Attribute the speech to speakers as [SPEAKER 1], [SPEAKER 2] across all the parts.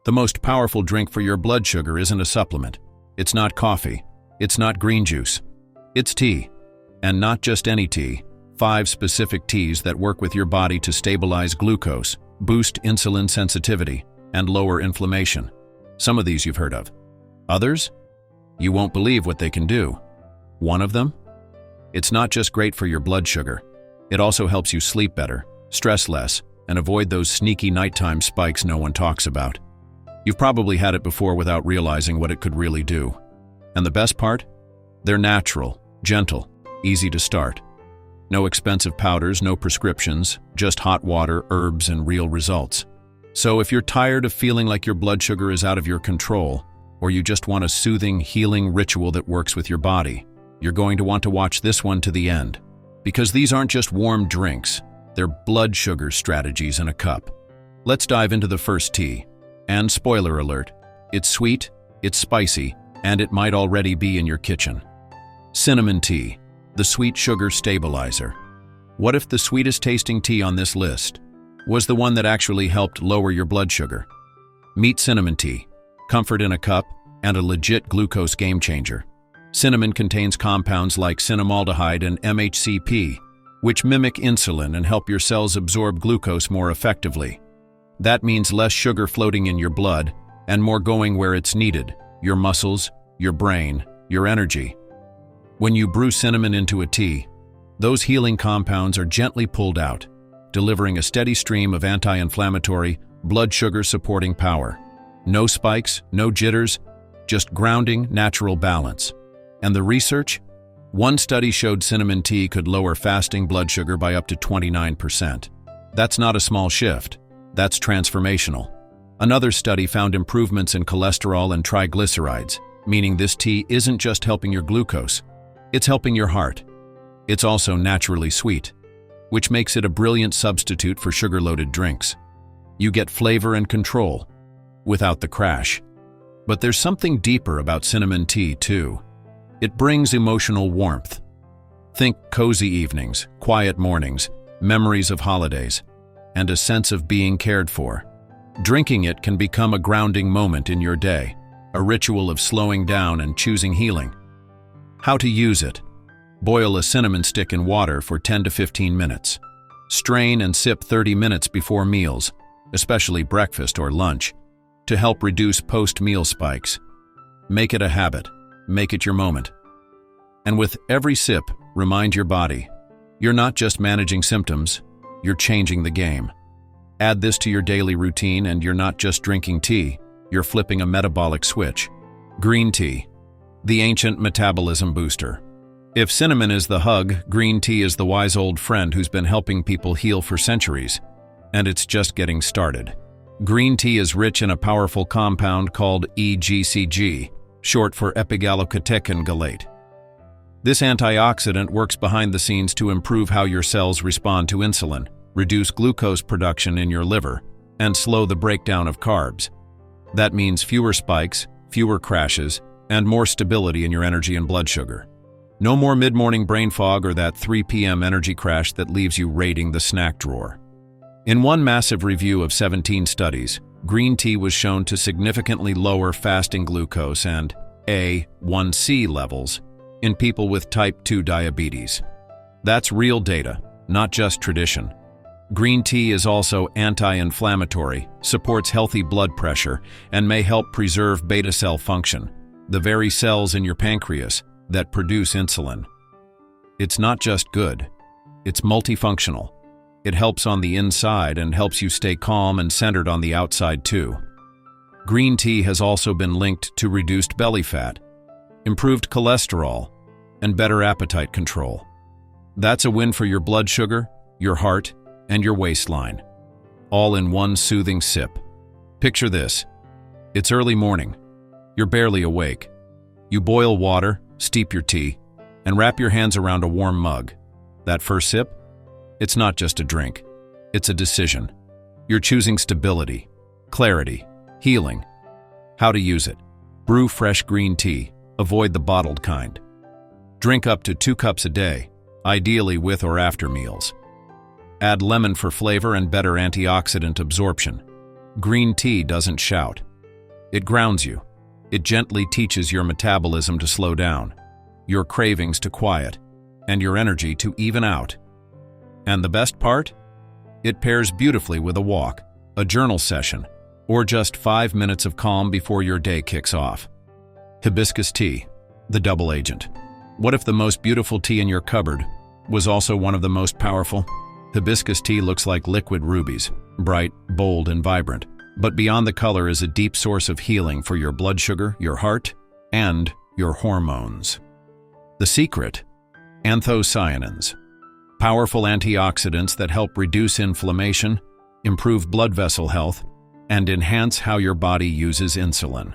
[SPEAKER 1] The most powerful drink for your blood sugar isn't a supplement. It's not coffee. It's not green juice. It's tea. And not just any tea. 5 specific teas that work with your body to stabilize glucose, boost insulin sensitivity, and lower inflammation. Some of these you've heard of. Others? You won't believe what they can do. One of them? It's not just great for your blood sugar. It also helps you sleep better, stress less, and avoid those sneaky nighttime spikes no one talks about. You've probably had it before without realizing what it could really do. And the best part? They're natural, gentle, easy to start. No expensive powders, no prescriptions, just hot water, herbs, and real results. So if you're tired of feeling like your blood sugar is out of your control, or you just want a soothing, healing ritual that works with your body, you're going to want to watch this one to the end. Because these aren't just warm drinks, they're blood sugar strategies in a cup. Let's dive into the first tea. And spoiler alert, it's sweet, it's spicy, and it might already be in your kitchen. Cinnamon tea, the sweet sugar stabilizer. What if the sweetest tasting tea on this list was the one that actually helped lower your blood sugar? Meet cinnamon tea, comfort in a cup, and a legit glucose game changer. Cinnamon contains compounds like cinnamaldehyde and MHCP, which mimic insulin and help your cells absorb glucose more effectively. That means less sugar floating in your blood and more going where it's needed, your muscles, your brain, your energy. When you brew cinnamon into a tea, those healing compounds are gently pulled out, delivering a steady stream of anti-inflammatory, blood sugar-supporting power. No spikes, no jitters, just grounding, natural balance. And the research? One study showed cinnamon tea could lower fasting blood sugar by up to 29%. That's not a small shift. That's transformational. Another study found improvements in cholesterol and triglycerides, meaning this tea isn't just helping your glucose, it's helping your heart. It's also naturally sweet, which makes it a brilliant substitute for sugar-loaded drinks. You get flavor and control, without the crash. But there's something deeper about cinnamon tea, too. It brings emotional warmth. Think cozy evenings, quiet mornings, memories of holidays, and a sense of being cared for. Drinking it can become a grounding moment in your day, a ritual of slowing down and choosing healing. How to use it? Boil a cinnamon stick in water for 10 to 15 minutes. Strain and sip 30 minutes before meals, especially breakfast or lunch, to help reduce post-meal spikes. Make it a habit. Make it your moment. And with every sip, remind your body, you're not just managing symptoms, you're changing the game. Add this to your daily routine and you're not just drinking tea, you're flipping a metabolic switch. Green tea, the ancient metabolism booster. If cinnamon is the hug, green tea is the wise old friend who's been helping people heal for centuries. And it's just getting started. Green tea is rich in a powerful compound called EGCG, short for epigallocatechin gallate. This antioxidant works behind the scenes to improve how your cells respond to insulin, reduce glucose production in your liver, and slow the breakdown of carbs. That means fewer spikes, fewer crashes, and more stability in your energy and blood sugar. No more mid-morning brain fog or that 3 p.m. energy crash that leaves you raiding the snack drawer. In one massive review of 17 studies, green tea was shown to significantly lower fasting glucose and A1C levels in people with type 2 diabetes. That's real data, not just tradition. Green tea is also anti-inflammatory, supports healthy blood pressure, and may help preserve beta cell function, the very cells in your pancreas that produce insulin. It's not just good, it's multifunctional. It helps on the inside and helps you stay calm and centered on the outside too. Green tea has also been linked to reduced belly fat, improved cholesterol, and better appetite control. That's a win for your blood sugar, your heart, and your waistline, all in one soothing sip. Picture this. It's early morning. You're barely awake. You boil water, steep your tea, and wrap your hands around a warm mug. That first sip? It's not just a drink. It's a decision. You're choosing stability, clarity, healing. How to use it. Brew fresh green tea. Avoid the bottled kind. Drink up to 2 cups a day, ideally with or after meals. Add lemon for flavor and better antioxidant absorption. Green tea doesn't shout. It grounds you. It gently teaches your metabolism to slow down, your cravings to quiet, and your energy to even out. And the best part? It pairs beautifully with a walk, a journal session, or just 5 minutes of calm before your day kicks off. Hibiscus tea, the double agent. What if the most beautiful tea in your cupboard was also one of the most powerful? Hibiscus tea looks like liquid rubies, bright, bold, and vibrant. But beyond the color is a deep source of healing for your blood sugar, your heart, and your hormones. The secret? Anthocyanins. Powerful antioxidants that help reduce inflammation, improve blood vessel health, and enhance how your body uses insulin.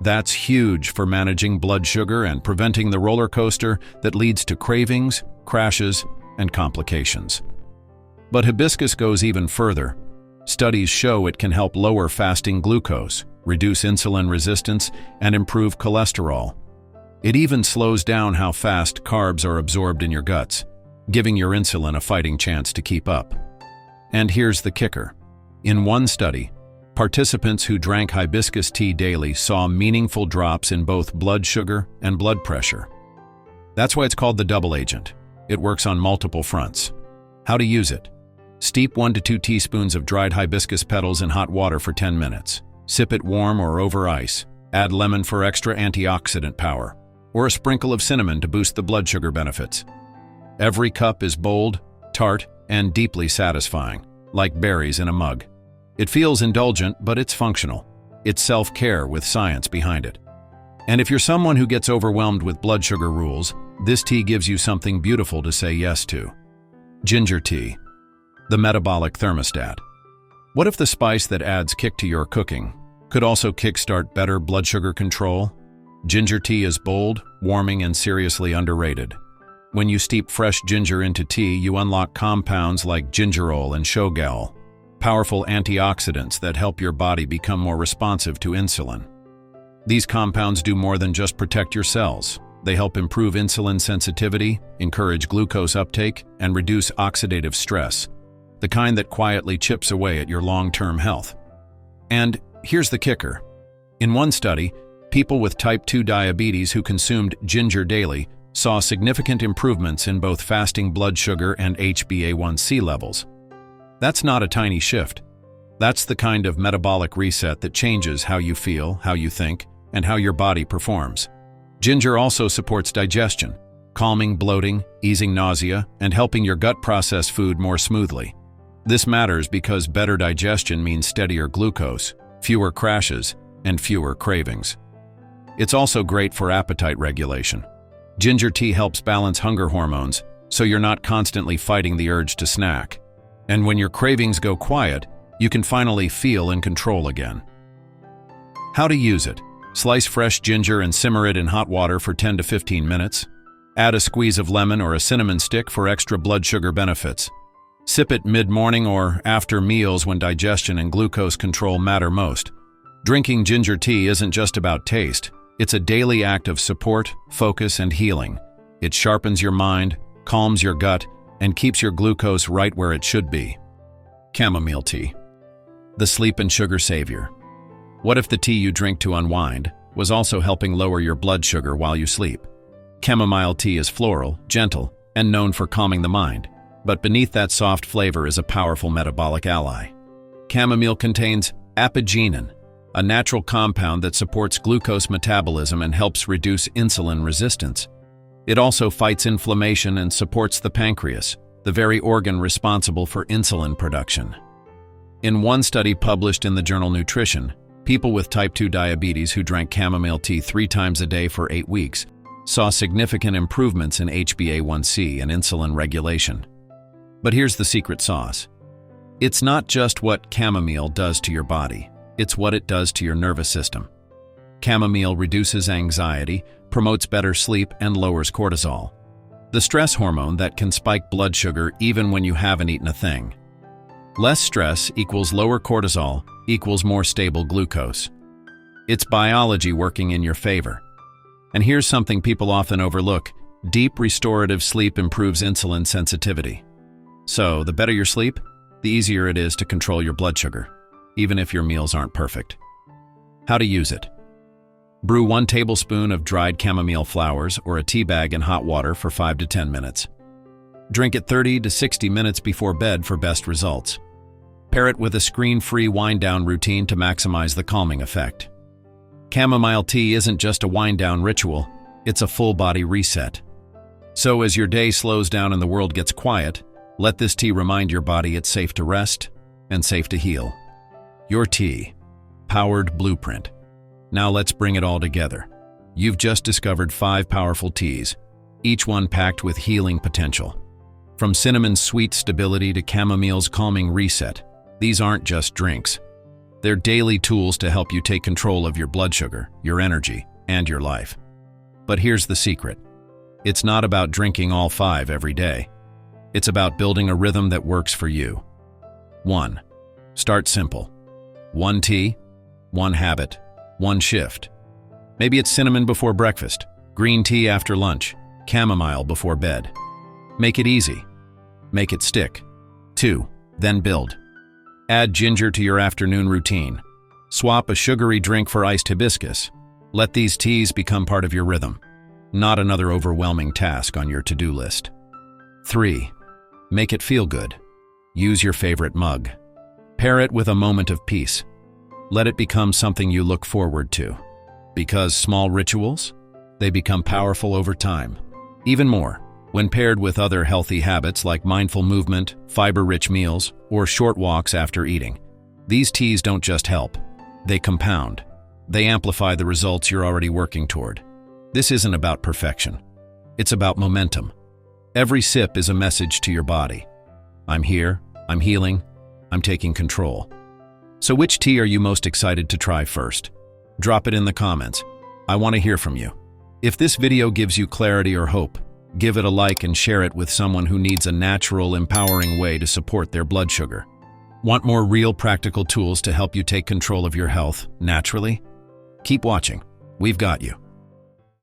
[SPEAKER 1] That's huge for managing blood sugar and preventing the roller coaster that leads to cravings, crashes, and complications. But hibiscus goes even further. Studies show it can help lower fasting glucose, reduce insulin resistance, and improve cholesterol. It even slows down how fast carbs are absorbed in your guts, giving your insulin a fighting chance to keep up. And here's the kicker. In one study, participants who drank hibiscus tea daily saw meaningful drops in both blood sugar and blood pressure. That's why it's called the double agent. It works on multiple fronts. How to use it? Steep 1 to 2 teaspoons of dried hibiscus petals in hot water for 10 minutes. Sip it warm or over ice. Add lemon for extra antioxidant power, or a sprinkle of cinnamon to boost the blood sugar benefits. Every cup is bold, tart, and deeply satisfying, like berries in a mug. It feels indulgent, but it's functional. It's self-care with science behind it. And if you're someone who gets overwhelmed with blood sugar rules, this tea gives you something beautiful to say yes to. Ginger tea, the metabolic thermostat. What if the spice that adds kick to your cooking could also kickstart better blood sugar control? Ginger tea is bold, warming, and seriously underrated. When you steep fresh ginger into tea, you unlock compounds like gingerol and shogal, powerful antioxidants that help your body become more responsive to insulin. These compounds do more than just protect your cells. They help improve insulin sensitivity, encourage glucose uptake, and reduce oxidative stress, the kind that quietly chips away at your long-term health. And here's the kicker. In one study, people with type 2 diabetes who consumed ginger daily saw significant improvements in both fasting blood sugar and HbA1c levels. That's not a tiny shift. That's the kind of metabolic reset that changes how you feel, how you think, and how your body performs. Ginger also supports digestion, calming bloating, easing nausea, and helping your gut process food more smoothly. This matters because better digestion means steadier glucose, fewer crashes, and fewer cravings. It's also great for appetite regulation. Ginger tea helps balance hunger hormones, so you're not constantly fighting the urge to snack. And when your cravings go quiet, you can finally feel in control again. How to use it? Slice fresh ginger and simmer it in hot water for 10 to 15 minutes. Add a squeeze of lemon or a cinnamon stick for extra blood sugar benefits. Sip it mid-morning or after meals when digestion and glucose control matter most. Drinking ginger tea isn't just about taste. It's a daily act of support, focus, and healing. It sharpens your mind, calms your gut, and keeps your glucose right where it should be. Chamomile tea, the sleep and sugar savior. What if the tea you drink to unwind was also helping lower your blood sugar while you sleep? Chamomile tea is floral, gentle, and known for calming the mind. But beneath that soft flavor is a powerful metabolic ally. Chamomile contains apigenin, a natural compound that supports glucose metabolism and helps reduce insulin resistance. It also fights inflammation and supports the pancreas, the very organ responsible for insulin production. In one study published in the journal Nutrition, people with type 2 diabetes who drank chamomile tea 3 times a day for 8 weeks saw significant improvements in HbA1c and insulin regulation. But here's the secret sauce. It's not just what chamomile does to your body, it's what it does to your nervous system. Chamomile reduces anxiety, promotes better sleep, and lowers cortisol, the stress hormone that can spike blood sugar even when you haven't eaten a thing. Less stress equals lower cortisol equals more stable glucose. It's biology working in your favor. And here's something people often overlook. Deep restorative sleep improves insulin sensitivity. So, the better your sleep, the easier it is to control your blood sugar, even if your meals aren't perfect. How to use it. Brew 1 tablespoon of dried chamomile flowers or a tea bag in hot water for 5 to 10 minutes. Drink it 30 to 60 minutes before bed for best results. Pair it with a screen-free wind-down routine to maximize the calming effect. Chamomile tea isn't just a wind-down ritual, it's a full-body reset. So as your day slows down and the world gets quiet, let this tea remind your body it's safe to rest and safe to heal. Your tea. Powered blueprint. Now let's bring it all together. You've just discovered 5 powerful teas, each one packed with healing potential. From cinnamon's sweet stability to chamomile's calming reset, these aren't just drinks. They're daily tools to help you take control of your blood sugar, your energy, and your life. But here's the secret. It's not about drinking all 5 every day. It's about building a rhythm that works for you. 1. Start simple. 1 tea, 1 habit, 1 shift. Maybe it's cinnamon before breakfast, green tea after lunch, chamomile before bed. Make it easy. Make it stick. 2. Then build. Add ginger to your afternoon routine. Swap a sugary drink for iced hibiscus. Let these teas become part of your rhythm, not another overwhelming task on your to-do list. 3. Make it feel good. Use your favorite mug. Pair it with a moment of peace. Let it become something you look forward to. Because small rituals, they become powerful over time. Even more, when paired with other healthy habits like mindful movement, fiber-rich meals, or short walks after eating. These teas don't just help, they compound. They amplify the results you're already working toward. This isn't about perfection. It's about momentum. Every sip is a message to your body. I'm here, I'm healing, I'm taking control. So which tea are you most excited to try first? Drop it in the comments. I want to hear from you. If this video gives you clarity or hope, give it a like and share it with someone who needs a natural, empowering way to support their blood sugar. Want more real practical tools to help you take control of your health naturally? Keep watching. We've got you.